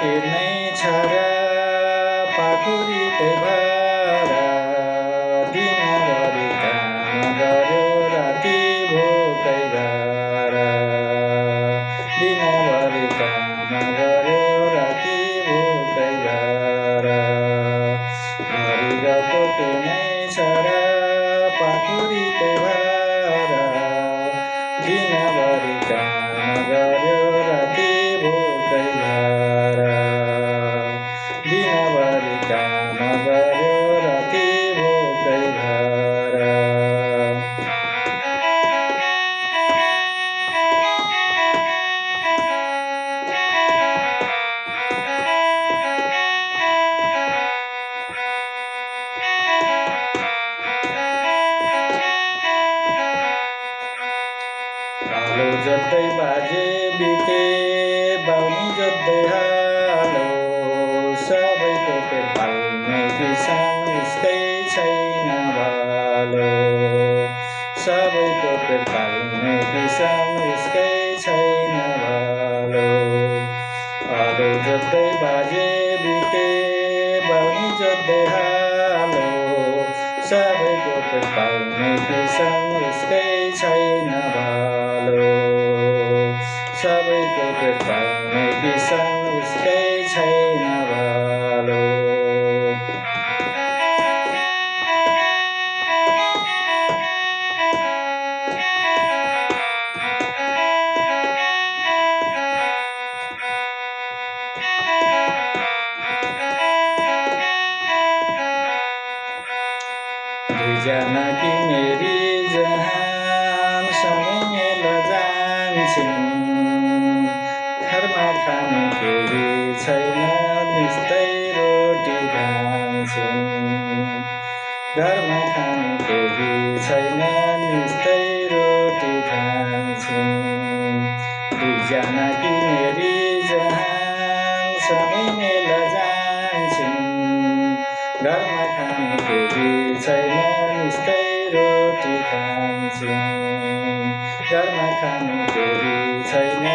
के नै छ र पाखुरीकै भर दिनभरि काम गर्यो राति भोकै घर दिनभरि काम गर्यो राति भोकै घर गरिरहेको के नै छ र पाखुरीकै भर दिनभरि काम गर्यो राति भोकै घर दिनभरि काम गर्यो राति भोकै घर आलो जोत्दै बाजे बिते बाउनी जोत्दै हालो सबैको पेट पाल्ने किसान उसकै छैन भालो सबैको पेट पाल्ने किसान उसकै छैन भालो आलो जोत्दै बाजे बिते बाउनी जोत्दै हालो सबैको पेट पाल्ने किसान उसकै छैन भालो सबैको पेट पाल्ने किसान उसकै छैन भालो दुईजना कि मेरी जहान सँगै मेल जान्छन् घरमा खानु केही छैन निस्तै रोटी खान्छन् घरमा खानु केही छैन निस्तै रोटी खान्छन् दुईजना कि मेरी जहान सँगै मेल जान्छन् घरमा खानु केही छैन निस्तै रोटी खान्छन् घरमा खानु केही छैन